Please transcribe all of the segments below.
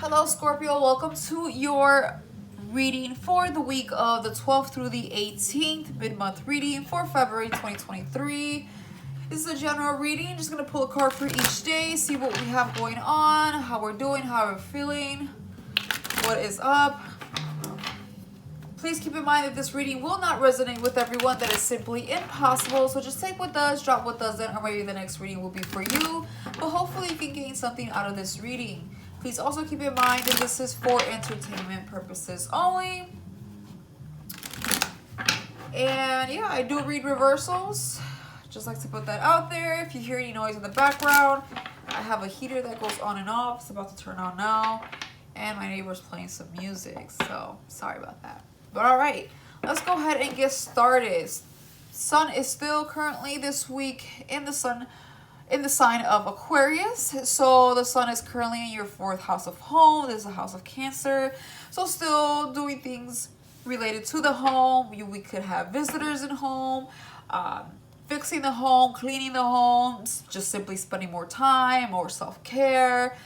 Hello, Scorpio. Welcome to your reading for the week of the 12th through the 18th, mid-month reading for February 2023. This is a general reading. Just going to pull a card for each day, see what we have going on, how we're doing, how we're feeling, what is up. Please keep in mind that this reading will not resonate with everyone. That is simply impossible. So just take what does, drop what doesn't, or maybe the next reading will be for you. But hopefully you can gain something out of this reading. Please also keep in mind that this is for entertainment purposes only. And yeah, I do read reversals. Just like to put that out there. If you hear any noise in the background, I have a heater that goes on and off. It's about to turn on now. And my neighbor's playing some music. So sorry about that. But all right, let's go ahead and get started. Sun is still currently this week in the sign of Aquarius. So the sun is currently in your 4th house of home. This is a house of Cancer. So still doing things related to the home. We could have visitors in home, fixing the home, cleaning the home, just simply spending more time or self-care,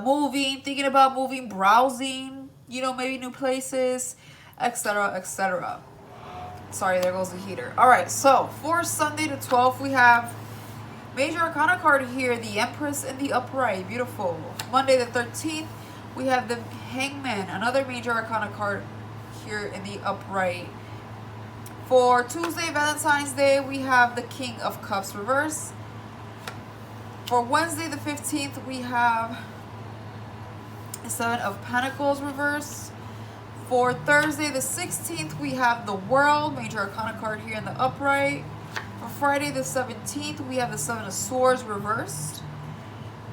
moving, thinking about moving, browsing, maybe new places, etc., etc. Sorry, there goes the heater. All right, so for Sunday the 12th, we have Major Arcana card here, the Empress in the upright. Beautiful. Monday the 13th, we have the Hangman, another Major Arcana card here in the upright. For Tuesday, Valentine's Day, we have the King of Cups reverse. For Wednesday the 15th, we have the 7 of Pentacles reverse. For Thursday the 16th, we have the World, Major Arcana card here in the upright. For Friday the 17th, we have the 7 of Swords reversed.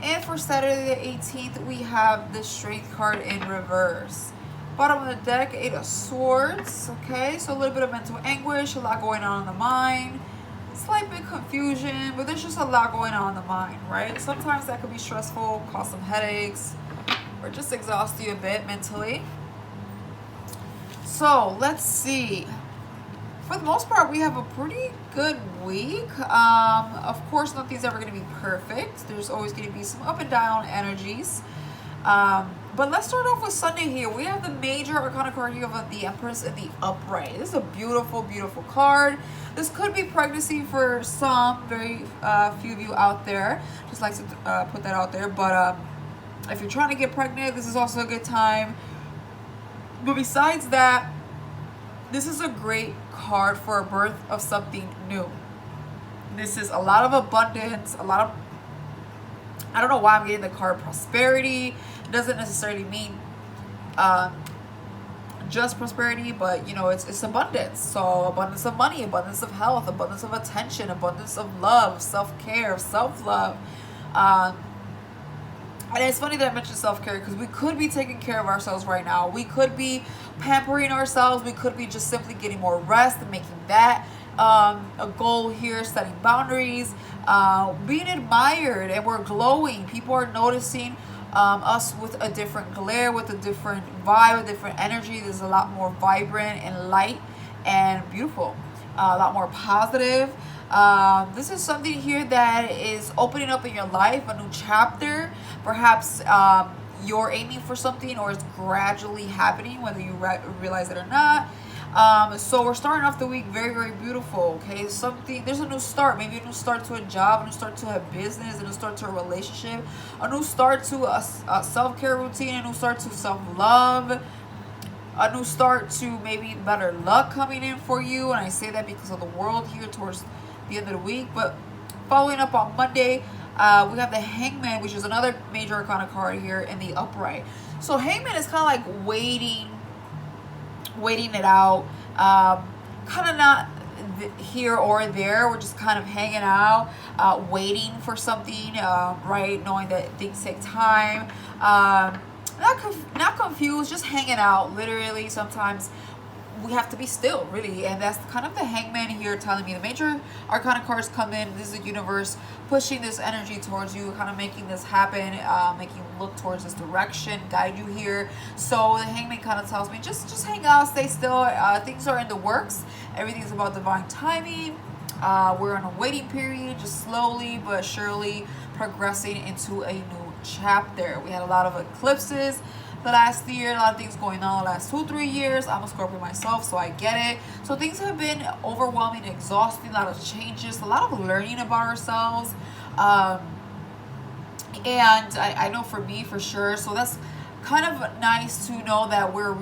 And for Saturday the 18th, we have the Strength card in reverse. Bottom of the deck, 8 of Swords. Okay, so a little bit of mental anguish, a lot going on in the mind. Slight bit confusion, but there's just a lot going on in the mind, right? Sometimes that could be stressful, cause some headaches, or just exhaust you a bit mentally. So let's see. For the most part, we have a pretty good week. Of course, nothing's ever going to be perfect. There's always going to be some up and down energies. But let's start off with Sunday here. We have the Major Arcana card here of the Empress in the upright. This is a beautiful, beautiful card. This could be pregnancy for some, very few of you out there. Just like to put that out there. But if you're trying to get pregnant, this is also a good time. But besides that, this is a great card for a birth of something new. This is a lot of abundance, I don't know why I'm getting the card prosperity. It doesn't necessarily mean just prosperity, but it's abundance. So abundance of money, abundance of health, abundance of attention, abundance of love, self-care, self-love. And it's funny that I mentioned self-care because we could be taking care of ourselves right now. We could be pampering ourselves. We could be just simply getting more rest and making that a goal here, setting boundaries, being admired, and we're glowing. People are noticing us with a different glare, with a different vibe, a different energy. There's a lot more vibrant and light and beautiful, a lot more positive. This is something here that is opening up in your life, a new chapter. Perhaps you're aiming for something or it's gradually happening, whether you realize it or not. So we're starting off the week very, very beautiful, okay? There's a new start, maybe a new start to a job, a new start to a business, a new start to a relationship, a new start to a self-care routine, a new start to self-love, a new start to maybe better luck coming in for you. And I say that because of the world here towards the end of the week. But following up on Monday, we have the Hangman, which is another Major Arcana card here in the upright. So Hangman is kind of like waiting it out, kind of not here or there. We're just kind of hanging out, waiting for something, right? Knowing that things take time. Not confused, just hanging out. Literally, sometimes we have to be still, really. And that's kind of the Hangman here telling me the Major Arcana cards come in. This is the universe pushing this energy towards you, kind of making this happen, making you look towards this direction, guide you here. So the Hangman kind of tells me, just hang out, stay still. Things are in the works. Everything's about divine timing. We're in a waiting period, just slowly but surely progressing into a new chapter. We had a lot of eclipses the last year, a lot of things going on the last 2-3 years. I'm a Scorpio myself, so I get it. So things have been overwhelming, exhausting, a lot of changes, a lot of learning about ourselves. And I know for me, for sure. So that's kind of nice to know that we're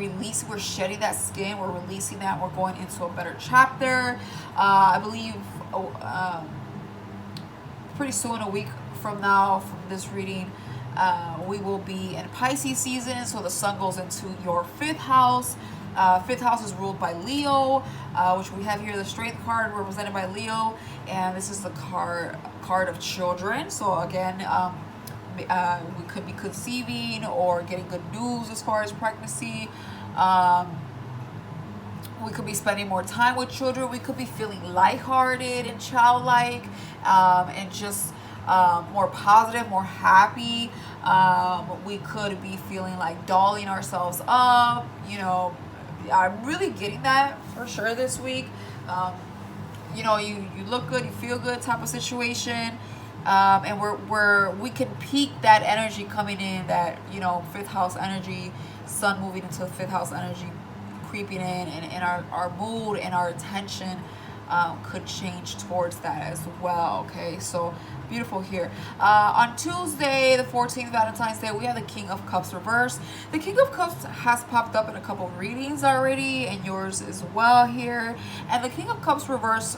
shedding that skin, we're releasing that, we're going into a better chapter. I believe pretty soon, a week from now, from this reading, we will be in Pisces season. So the sun goes into your fifth house. Fifth house is ruled by Leo, which we have here the Strength card represented by Leo, and this is the card of children. So again, we could be conceiving or getting good news as far as pregnancy. We could be spending more time with children. We could be feeling lighthearted and childlike, and just more positive, more happy. We could be feeling like dolling ourselves up. I'm really getting that for sure this week. You look good, you feel good type of situation. And we can peak that energy coming in, that fifth house energy, sun moving into the fifth house energy, creeping in, and our mood and our attention could change towards that as well. Okay, so beautiful here. On Tuesday the 14th, Valentine's Day, we have the King of Cups reverse. The King of Cups has popped up in a couple of readings already, and yours as well here. And the King of Cups reverse,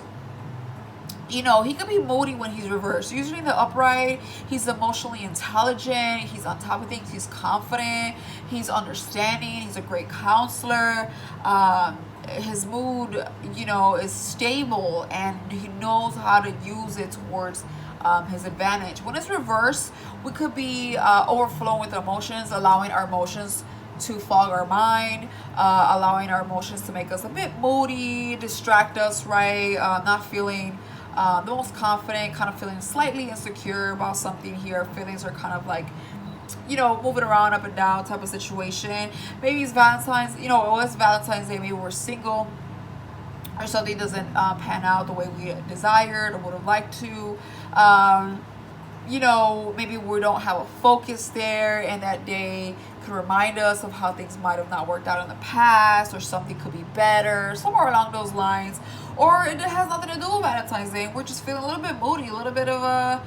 he could be moody when he's reversed. Usually in the upright, he's emotionally intelligent, he's on top of things, he's confident, he's understanding, he's a great counselor. His mood, is stable, and he knows how to use it towards his advantage. When it's reversed, we could be overflowing with emotions, allowing our emotions to fog our mind, allowing our emotions to make us a bit moody, distract us, right? Not feeling the most confident, kind of feeling slightly insecure about something here. Feelings are kind of like, moving around up and down type of situation. Maybe it's Valentine's, it was Valentine's Day, maybe we're single, or something doesn't pan out the way we desired or would have liked to. Maybe we don't have a focus there, and that day could remind us of how things might have not worked out in the past, or something could be better, somewhere along those lines. Or it has nothing to do with Valentine's Day, we're just feeling a little bit moody, a little bit of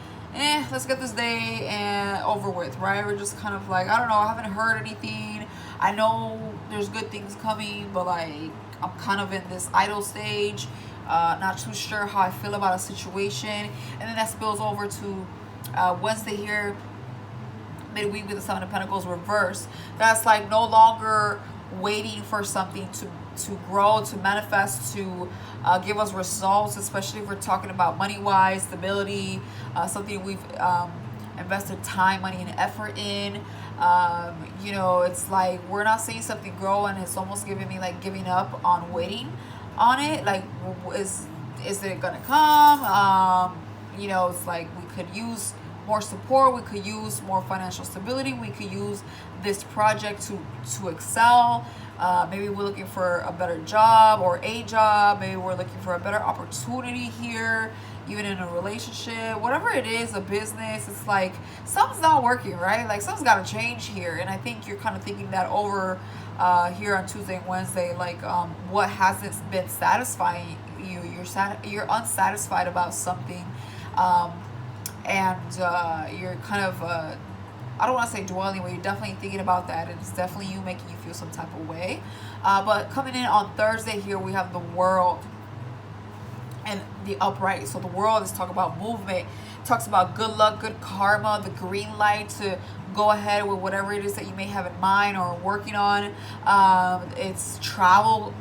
let's get this day and over with, right? We're just kind of like, I don't know, I haven't heard anything. I know there's good things coming, but like, I'm kind of in this idle stage, not too sure how I feel about a situation. And then that spills over to Wednesday here, midweek, with the Seven of Pentacles reverse. That's like no longer waiting for something to grow, to manifest, to give us results, especially if we're talking about money-wise, stability, something we've invested time, money, and effort in. It's like we're not seeing something grow, and it's almost giving me like giving up on waiting on it. Like, is it gonna come? It's like we could use more support, we could use more financial stability, we could use this project to excel. Maybe we're looking for a better job or a job. Maybe we're looking for a better opportunity here, even in a relationship, whatever it is, a business. It's like something's not working, right? Like something's got to change here. And I think you're kind of thinking that over here on Tuesday and Wednesday, like what hasn't been satisfying you. You're unsatisfied about something, and you're kind of I don't want to say dwelling, but you're definitely thinking about that, and it's definitely you making you feel some type of way. But coming in on Thursday here, we have the World and the upright. So the World is talking about movement, talks about good luck, good karma, the green light to go ahead with whatever it is that you may have in mind or working on. It's travel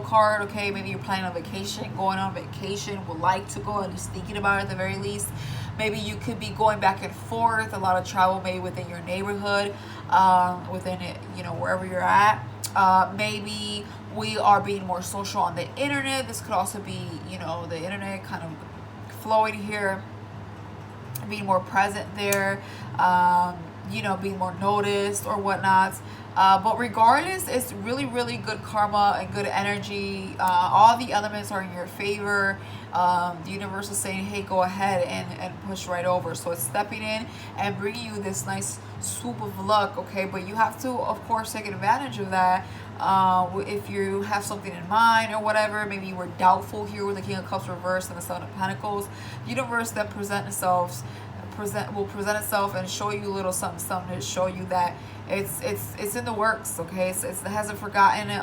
card. Okay, maybe you're planning a vacation, going on vacation, would like to go, at least thinking about it at the very least. Maybe you could be going back and forth, a lot of travel maybe within your neighborhood, within it, wherever you're at. Maybe we are being more social on the internet. This could also be, the internet kind of flowing here, being more present there, being more noticed or whatnot. But regardless, it's really, really good karma and good energy. All the elements are in your favor. The universe is saying, hey, go ahead and push right over. So it's stepping in and bringing you this nice swoop of luck, okay? But you have to, of course, take advantage of that. If you have something in mind or whatever, maybe you were doubtful here with the King of Cups reversed and the Seven of Pentacles. The universe that will present itself and show you a little something to show you that it's in the works, okay? It hasn't forgotten it.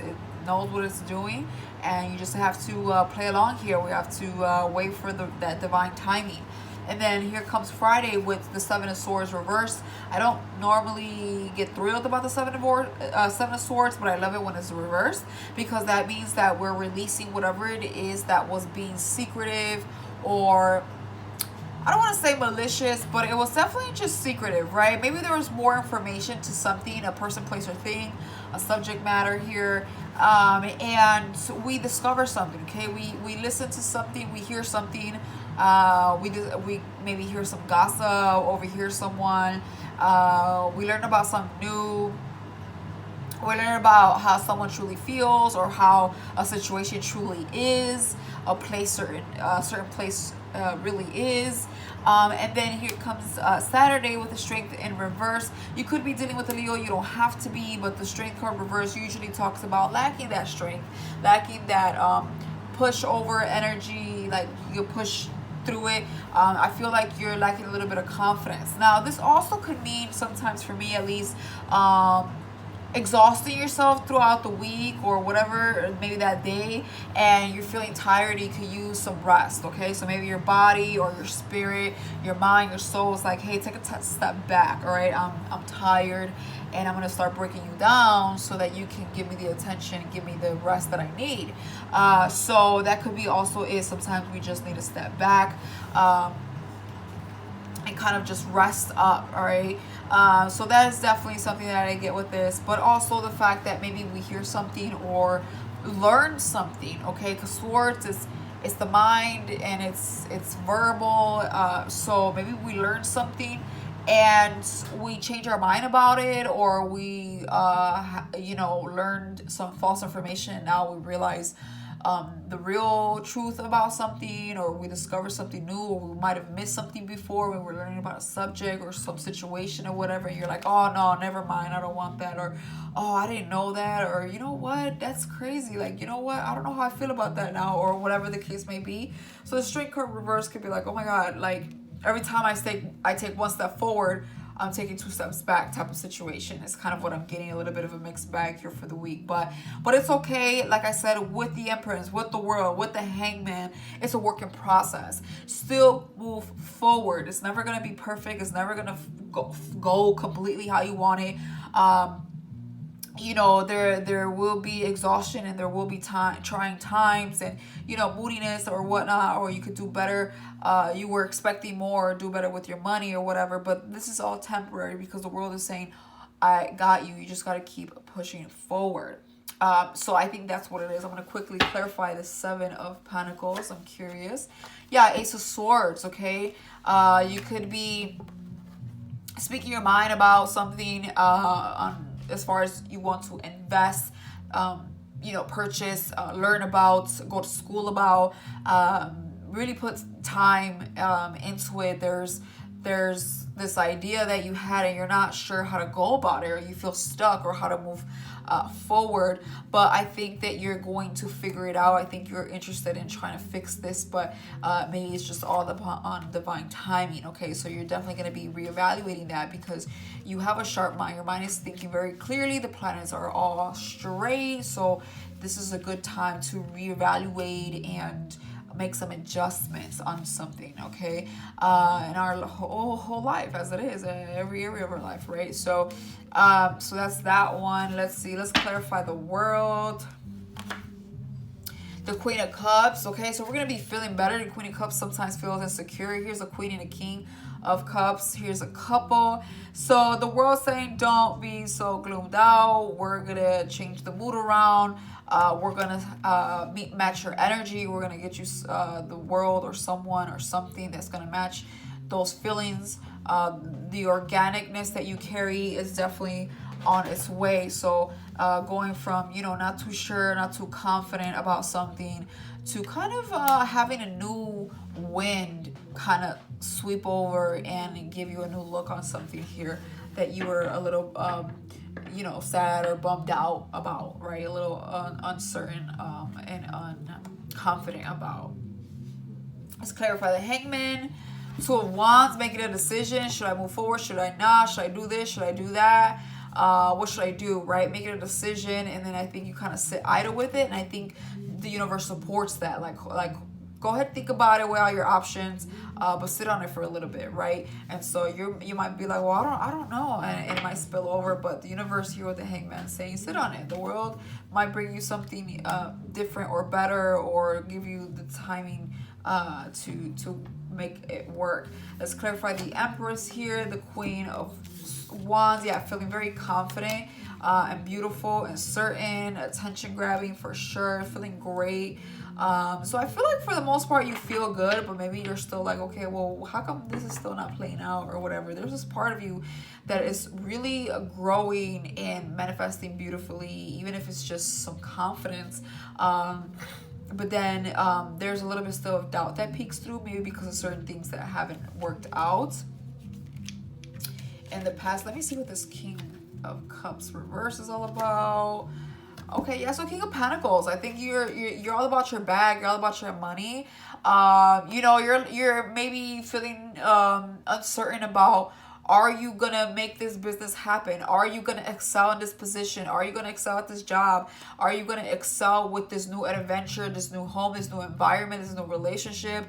It knows what it's doing, and you just have to play along here. We have to wait for that divine timing. And then here comes Friday with the Seven of Swords reversed. I don't normally get thrilled about the Seven of Swords, but I love it when it's reversed, because that means that we're releasing whatever it is that was being secretive, or I don't want to say malicious, but it was definitely just secretive, right? Maybe there was more information to something, a person, place, or thing, a subject matter here, and we discover something, okay? We listen to something, we hear something, we maybe hear some gossip, overhear someone, we learn about something new. We learn about how someone truly feels, or how a situation truly is, a place, certain place really is. And then here comes Saturday with the Strength in reverse. You could be dealing with a Leo, you don't have to be, but the Strength card reverse usually talks about lacking that strength, lacking that push over energy, like you push through it. I feel like you're lacking a little bit of confidence. Now, this also could mean, sometimes for me at least, exhausting yourself throughout the week or whatever, maybe that day, and you're feeling tired, you could use some rest, okay? So maybe your body or your spirit, your mind, your soul is like, hey, take a step back, all right? I'm tired, and I'm going to start breaking you down so that you can give me the attention, give me the rest that I need. So that could be also is sometimes we just need to step back, and kind of just rest up, all right? So that is definitely something that I get with this, but also the fact that maybe we hear something or learn something, okay? Because swords it's the mind, and it's verbal. So maybe we learn something and we change our mind about it, or we learned some false information, and now we realize the real truth about something, or we discover something new, or we might have missed something before when we're learning about a subject or some situation or whatever, and you're like, oh no, never mind, I don't want that, or oh, I didn't know that, or you know what, that's crazy, like, you know what, I don't know how I feel about that now, or whatever the case may be. So the Strength card reverse could be like, oh my god, like every time I take one step forward, I'm taking 2 steps back type of situation. It's kind of what I'm getting, a little bit of a mixed bag here for the week. But it's okay. Like I said, with the Empress, with the World, with the Hangman, it's a work in process. Still move forward. It's never going to be perfect. It's never going to go completely how you want it. There will be exhaustion, and there will be trying times, and moodiness or whatnot, or you could do better. You were expecting more, or do better with your money or whatever, but this is all temporary, because the world is saying, I got you. You just got to keep pushing forward. So I think that's what it is. I'm going to quickly clarify the Seven of Pentacles. I'm curious. Yeah, Ace of Swords, okay? You could be speaking your mind about something as far as you want to invest, purchase, learn about, go to school about, really put time into it. There's this idea that you had, and you're not sure how to go about it, or you feel stuck, or how to move forward. But I think that you're going to figure it out. I think you're interested in trying to fix this, but maybe it's just all on divine timing, okay? So you're definitely going to be reevaluating that, because you have a sharp mind. Your mind is thinking very clearly. The planets are all straight. So this is a good time to reevaluate and make some adjustments on something, okay? In our whole life, as it is, every area of our life, right? So that's that one. Let's see. Let's clarify the World. The Queen of Cups, okay? So we're going to be feeling better. The Queen of Cups sometimes feels insecure. Here's a Queen and a King of Cups. Here's a couple. So the World's saying, don't be so gloomed out. We're going to change the mood around. We're going to match your energy. We're going to get you the World or someone or something that's going to match those feelings. The organicness that you carry is definitely on its way. So going from, not too sure, not too confident about something, to kind of having a new wind kind of sweep over and give you a new look on something here that you were a little sad or bummed out about, right? A little uncertain and unconfident about. Let's clarify the Hangman. Two of Wands, making a decision. Should I move forward? Should I not? Should I do this? Should I do that? What should I do, right? Making a decision, and then I think you kind of sit idle with it, and I think the universe supports that. Like go ahead, think about it, weigh out your options, but sit on it for a little bit, right? And so you might be like, well, I don't know, and it might spill over, but the universe here with the Hangman saying sit on it. The world might bring you something different or better, or give you the timing to make it work. Let's clarify the Empress here, the Queen of Wands. Yeah, feeling very confident and beautiful and certain, attention grabbing for sure, feeling great. So I feel like for the most part you feel good, but maybe you're still like, okay, well, how come this is still not playing out or whatever? There's this part of you that is really growing and manifesting beautifully, even if it's just some confidence. But then there's a little bit still of doubt that peeks through, maybe because of certain things that haven't worked out in the past. Let me see what this King of Cups reverse is all about. Okay, yeah, so King of Pentacles. I think you're all about your bag. You're all about your money. You're maybe feeling uncertain about, are you gonna make this business happen? Are you gonna excel in this position? Are you gonna excel at this job? Are you gonna excel with this new adventure, this new home, this new environment, this new relationship,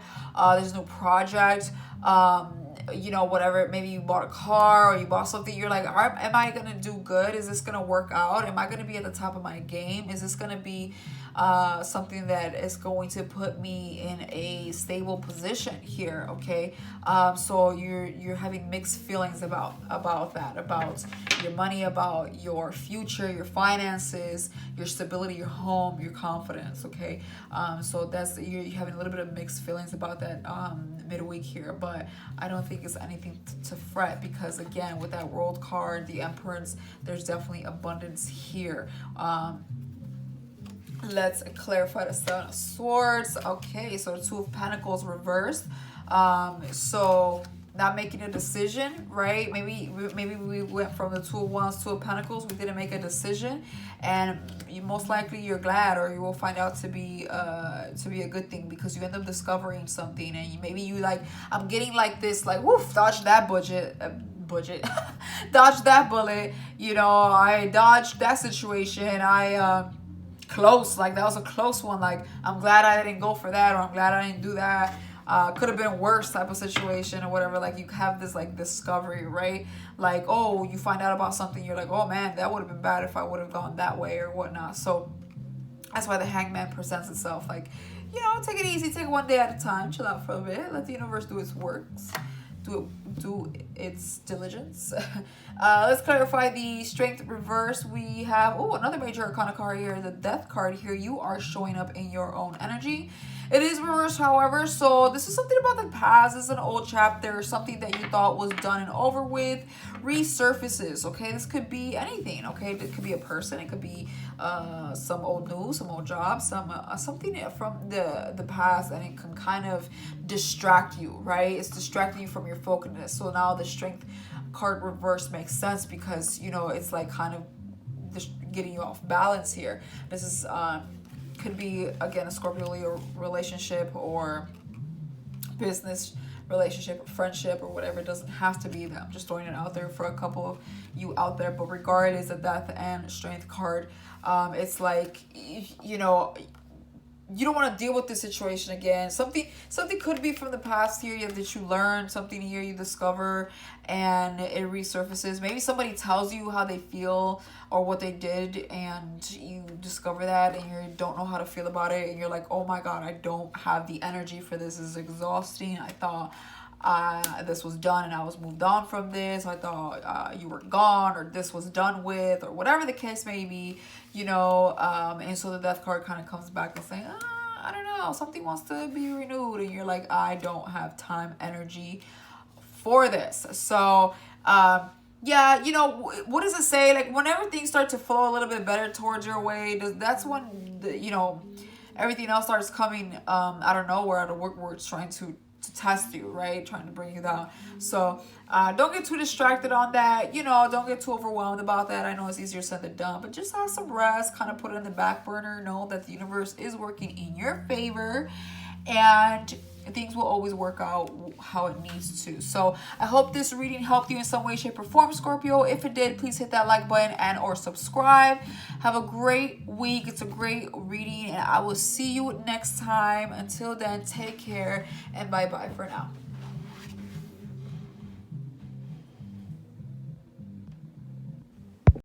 this new project? Whatever, maybe you bought a car or you bought something, you're like, am I gonna do good? Is this gonna work out? Am I gonna be at the top of my game? Is this gonna be something that is going to put me in a stable position here? Okay, so you're having mixed feelings about that, about your money, about your future, your finances, your stability, your home, your confidence. Okay, so that's, you're having a little bit of mixed feelings about that midweek here, but I don't think it's anything to fret, because again, with that World card, the Empress, there's definitely abundance here. Let's clarify the Seven of Swords. Okay, so the Two of Pentacles reversed. So not making a decision, right? Maybe we went from the Two of Wands, Two of Pentacles. We didn't make a decision, and most likely you're glad, or you will find out to be a good thing, because you end up discovering something, and maybe you like, I'm getting like this, like, woof, dodge that budget. Dodge that bullet. I dodged that situation. Close, like that was a close one. Like, I'm glad I didn't go for that, or I'm glad I didn't do that. Could have been worse type of situation or whatever. Like, you have this like discovery, right? Like, oh, you find out about something, you're like, oh man, that would have been bad if I would have gone that way or whatnot. So that's why the Hangman presents itself like, take it easy, take it one day at a time, chill out for a bit, let the universe do its works, do its diligence. Let's clarify the Strength reverse. We have another major arcana card here, the Death card here. You are showing up in your own energy. It is reversed, however, so this is something about the past. This is an old chapter, something that you thought was done and over with, resurfaces. Okay, this could be anything. Okay, it could be a person, it could be some old news, some old job, something from the past, and it can kind of distract you, right? It's distracting you from your focus. So now the Strength card reverse makes sense, because it's like kind of getting you off balance here. This is could be, again, a Scorpio Leo relationship, or business relationship, or friendship, or whatever. It doesn't have to be that. I'm just throwing it out there for a couple of you out there. But regardless, the Death and Strength card, it's like, you don't want to deal with this situation again. Something could be from the past here that you learned, something here you discover, and it resurfaces. Maybe somebody tells you how they feel or what they did, and you discover that, and you don't know how to feel about it, and you're like, oh my god, I don't have the energy for this. This is exhausting. I thought this was done and I was moved on from this. I thought you were gone, or this was done with, or whatever the case may be, and so the Death card kind of comes back and saying, I don't know, something wants to be renewed, and you're like, I don't have time, energy for this. So yeah, what does it say? Like, whenever things start to flow a little bit better towards your way, that's when everything else starts coming out of nowhere, out of work, where it's trying to to test you, right? Trying to bring you down. So don't get too distracted on that. You know, don't get too overwhelmed about that. I know it's easier said than done, but just have some rest, kind of put it in the back burner. Know that the universe is working in your favor, and things will always work out how it needs to. So I hope this reading helped you in some way, shape, or form, Scorpio. If it did, please hit that like button and or subscribe. Have a great week. It's a great reading, and I will see you next time. Until then, take care and bye-bye for now.